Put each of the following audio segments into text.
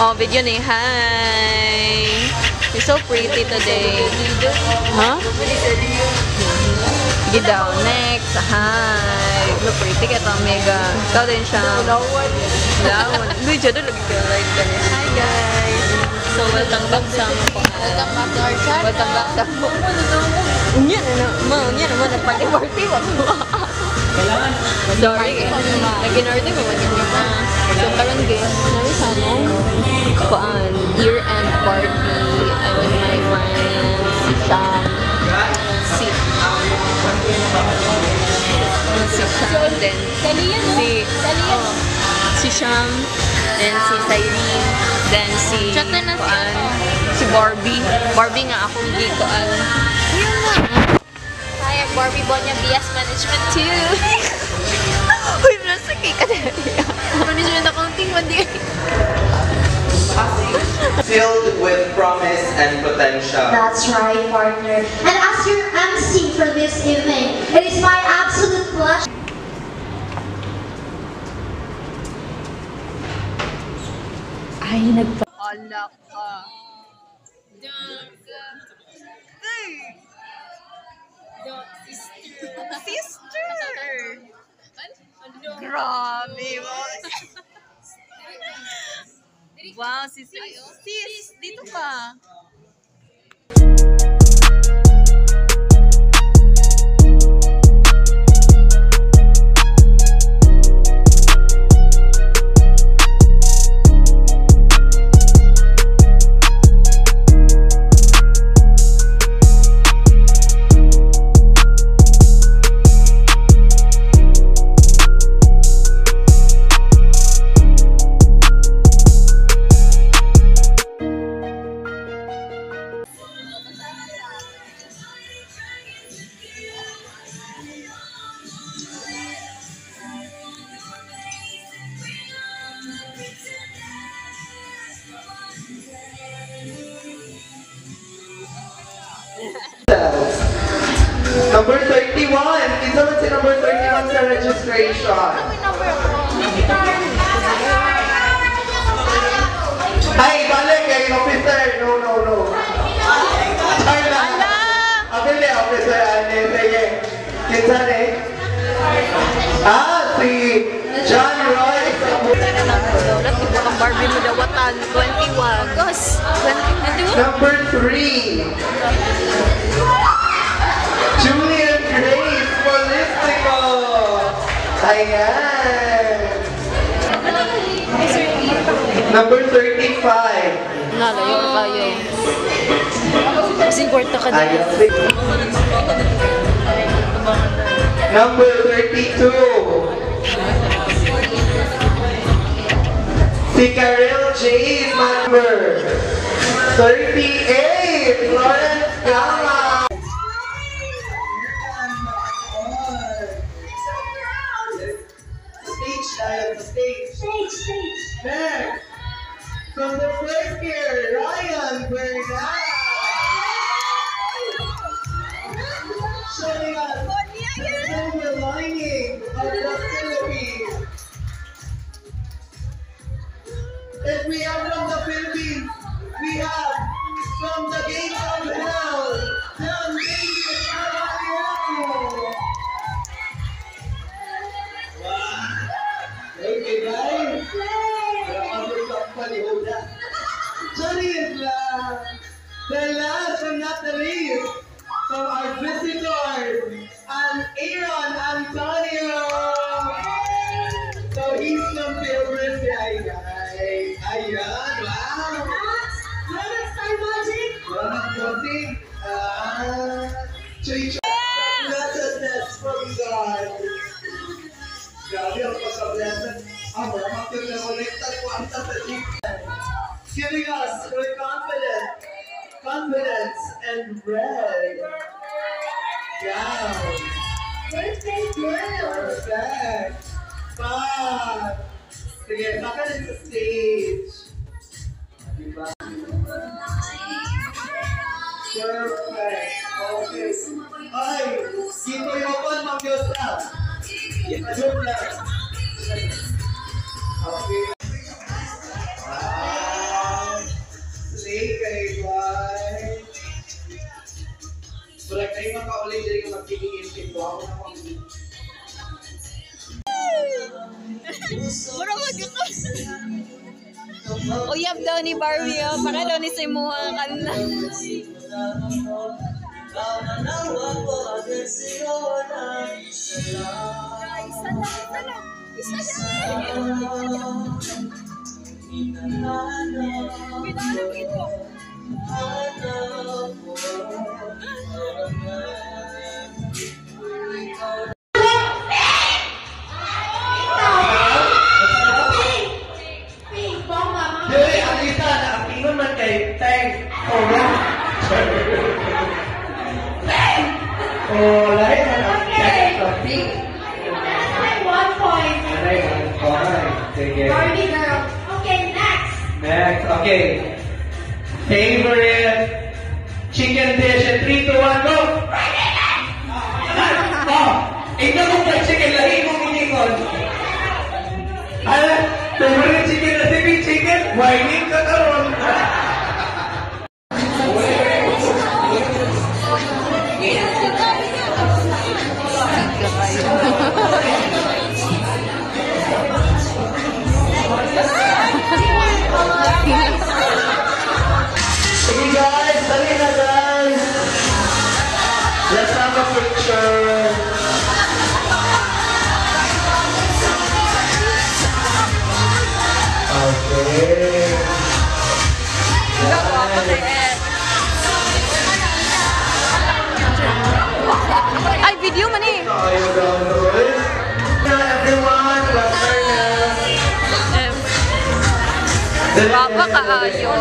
Oh, video ni. Hi! You're so pretty today. Huh? Sige daw. Next. Hi! Look pretty ka ito, Mega. Ikaw din siya. Lawan. Luis, dyan lagi ka like that. Hi, guys! So, welcome back sa mga Welcome back to our channel. Welcome back sa Yan naman. Nagparty-party. Sorry. Nag-inorty mo. So, karon guys, nari sa ano? Year-end party. I'm with my friends. Si Sham. Si Sham. Then si Cyrene. Then si si Barbie. Barbie nga akong gikoan. Ayun na. Hi, I'm Barbie Bonya, BS Management 2. Uy, nasa cake ka na. Management Accounting, mandi. Filled with promise and potential. That's right, partner. And as your MC for this evening, it is my absolute pleasure. Ay, nagpa-alak ka. Sister! Grabe mo. Wow, sis, dito ka. Number 31. Isa man si number 31 sa registration. Ay, balik kay officer. No. Ala! Abili, officer. Sige. Kinsa ni? Si John Roy. Ulat, iba kang Barbie mo dawatan. 21. Gos, 22? Number 3. Julian Grace Polistico. Ayan. Number 35. Nalayo kayo. Kasing kwarta ka din. Number 32. Si Karel J. Number 38. Florence Gama. Stage. Next, from the first year, Ryan Bernal. Showing us the silver lining of the Philippines. If we have from the Philippines, we have from the gates of hell, the amazing Ariel. Okay, guys. Johnny is the last but not the least from our visitors, and Aaron Antonio. So he's from Pilgrim. Guys. Ayan, wow. Let's start watching. Blessedness from God. Grabe ang pagka-blessed. Maraming pinag-connectan ko ang tatalik. Giving us with confidence and bread. Wow. Birthday girl. Perfect. Sige, baka rin sa stage. Diba? Perfect. Okay. Ay, dito yung pan, Ma'am Yosef. Joke lang. Okay. Wow. Mura magkakas. Uyab daw ni Barbie, oh. Para daw ni Simuha kanta. Isa lang. Pinanong ito. Dili, ang isa na ang ingon man kay Teng Ora. Oh, lahat na ang Teng Ora. 1 point. Alay, 1 point. Sige. Barbie girl. Okay, next. Next, okay. Favorite chicken dish in 3, 2, 1, go! Oh, ikaw mo pa chicken, lahi mo minikon. Ano? Favorite chicken na sipin chicken? Whining ka karon. Sige guys, dali na guys. Let's have a picture. Okay. Ay, video man eh. Tayo guys. Everyone, clap your hands. Papa kaayo.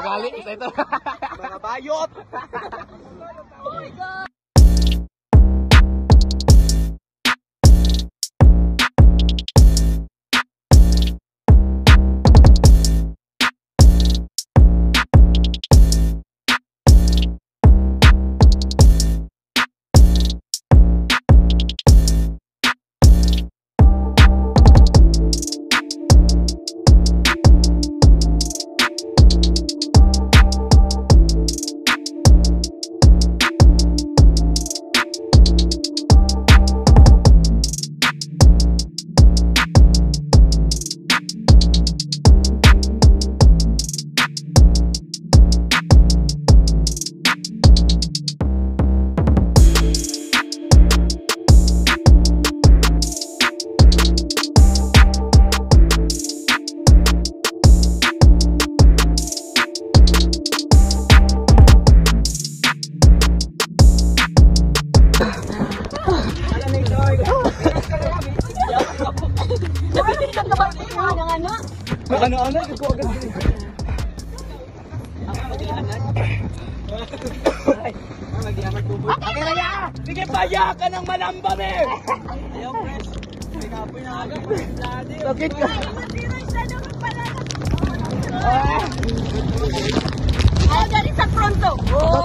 Pagaling isa ito. Mga bayot. Ano-ano, ito agad. Akin na yan! Sige, paya ka ng malamba, eh! Ayaw, Pres. May kapoy na agad. Bakit ka? Oh, dali sa pronto! Oh!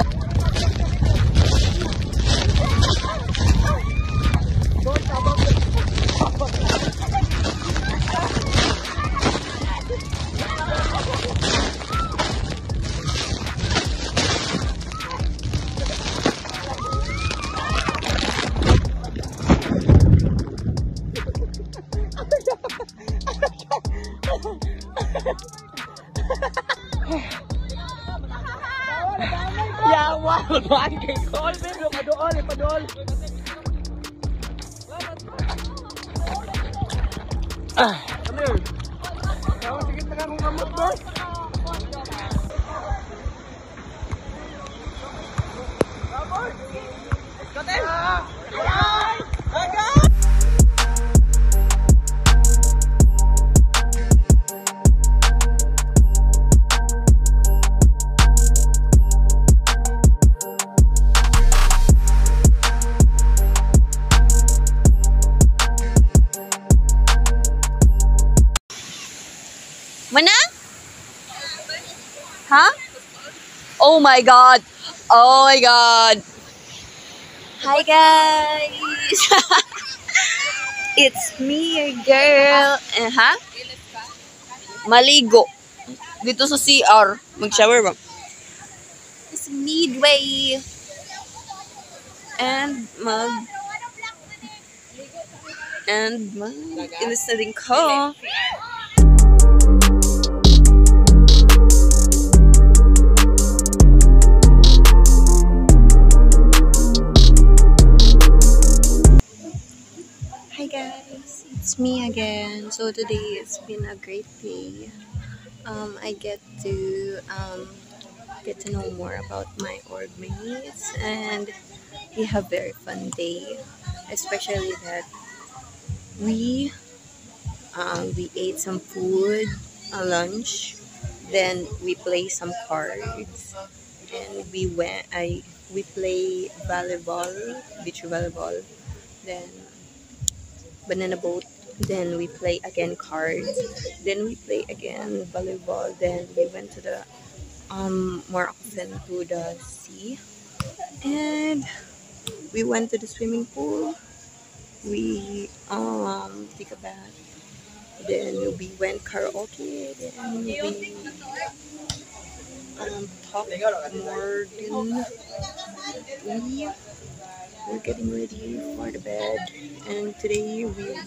Yawa! Magbahan kay Cole, babe. Padool, padool. Come here. Sige, taga kong kamot, boss. Manang? Huh? Oh my god. Oh my god. Hi guys. It's me, your girl. Huh? Maligo. Dito sa CR. Mag-shower ba? It's midway. And ilis na din ko. Hi guys, it's me again. So today it's been a great day. I get to know more about my org mates, and we have very fun day. Especially that we ate some food, a lunch, then we play some cards, and we play volleyball, beach volleyball, then banana boat, then we play again cards, then we play again volleyball, then we went to the more often to the sea, and we went to the swimming pool, we take a bath, then we went karaoke, then we talked more, then we're getting ready for the bed, and today we will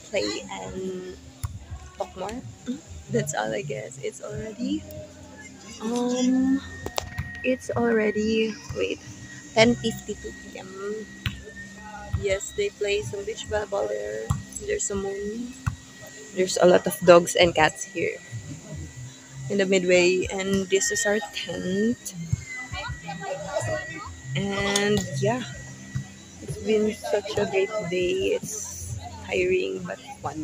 play and talk more. That's all, I guess. It's already 10:52 p.m. Yes, they play some beach volleyball there. There's a moon. There's a lot of dogs and cats here in the midway, and this is our tent. And yeah, it's been such a great day. It's tiring but fun.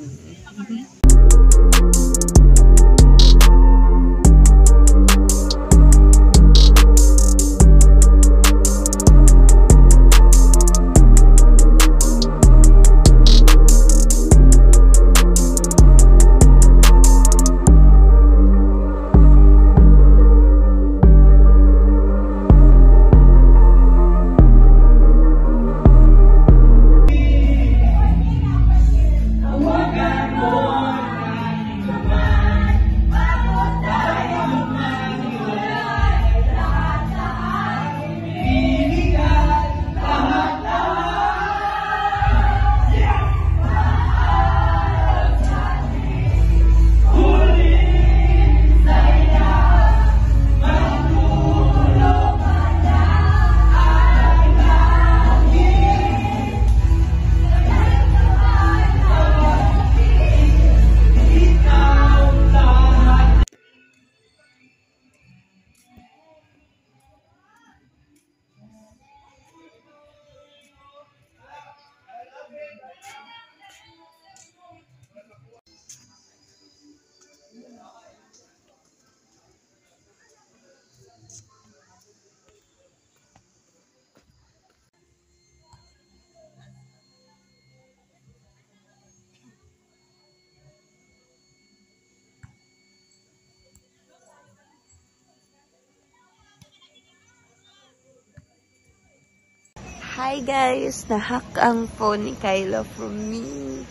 hi guys! Nahack ang phone ni Kyla from me.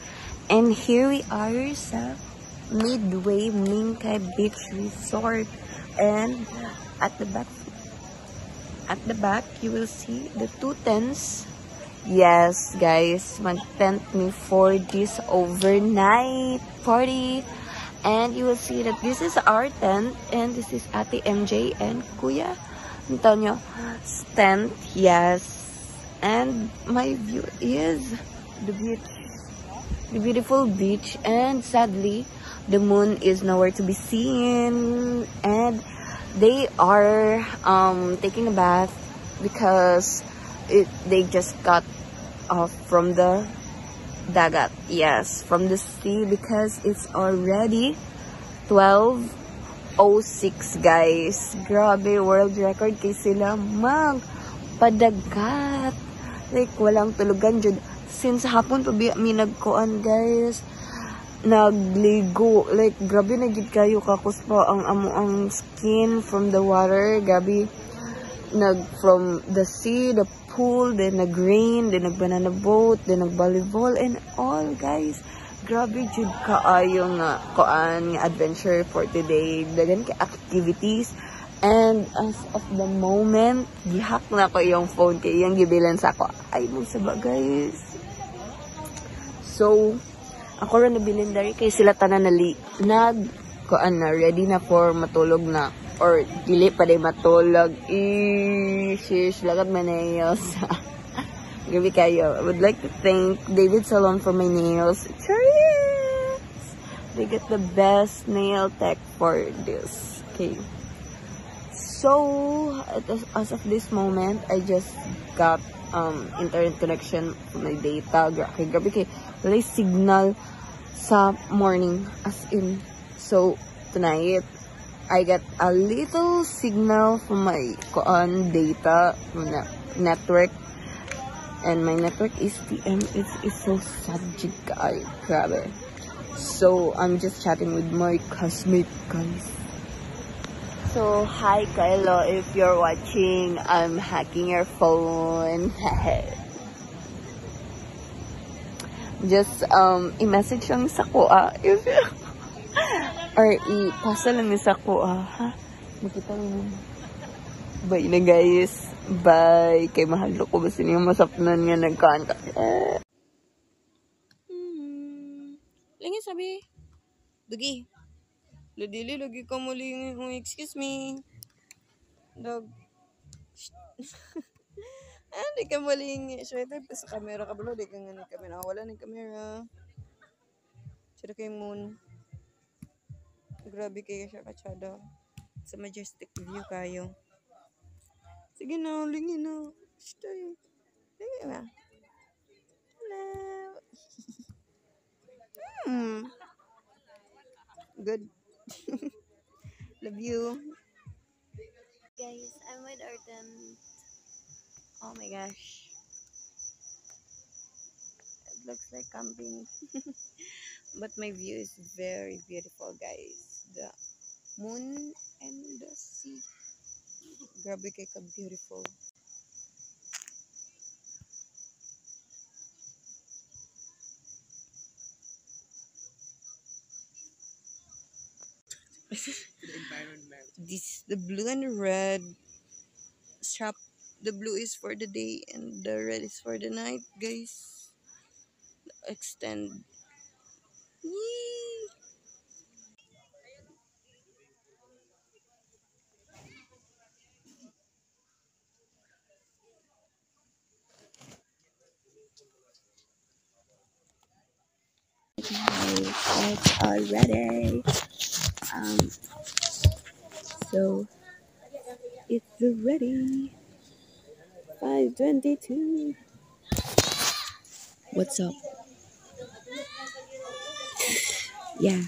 And here we are sa Midway Mingkay Beach Resort. And at the back, you will see the two tents. Yes, guys, mag-tent me for this overnight party. And you will see that this is our tent. And this is Ate MJ and Kuya Antonio tent. Yes. And my view is the beach. The beautiful beach. And sadly, the moon is nowhere to be seen. And they are taking a bath because they just got off from the dagat. Yes, from the sea, because it's already 12:06, guys. Grabe, world record kay sila magpadagat. Like, walang tulugan dyan. Since hapon pa mi nagkuan, guys. Nagligo. Like, grabe na gid kayo kakos pa ang skin from the water. Grabe. From the sea, the pool, then nag-rain, then nag-banana boat, then nag-volleyball, and all, guys. Grabe jud kaayo nga kuan nga adventure for today. Dagan ka activities. And as of the moment, gihack na ko yung phone kay yung gibilan sa ako. Ay, mo saba, guys. So, ako rin nabilin dari kay sila tanan kuan na, ready na for matulog na. Or, dili pa day matulog. Shish, lagat manayos. Grabe kayo. I would like to thank David Salon for my nails. Cheers! They get the best nail tech for this. Okay. So, as of this moment, I just got internet connection for my data. Grabe kay wala signal sa morning, as in. So, tonight, I got a little signal from my data from the network. And my network is TM. It's so sad, guys. Grabe. So, I'm just chatting with my classmate, guys. So, hi Kylo, if you're watching, I'm hacking your phone. Just, i-message lang sa kuha. Or i-pasa lang sa kuha, ha? Makita mo. Bye na, guys. Bye. Kay mahalo ko ba sino masapnan nga nagkanta. Lagi sabi. Dugi. Ladili, lagi ka muli. Excuse me. Dog. Di ka muli. Sweater pa sa camera ka bro. Di ka nga ng camera. Wala ng camera. Sira kay moon. Grabe kayo siya katsada. Sa majestic view kayo. Sige na, lingi na. Stay. Lingi na. Hello. Good. Love you. Guys, I'm with our tent. Oh my gosh. It looks like camping. But my view is very beautiful, guys. The moon and the sea. Grabe kay ka beautiful. This the blue and red strap. The blue is for the day and the red is for the night, guys. Extend. Yee! It's already. So it's ready. 5:22. What's up? Yeah.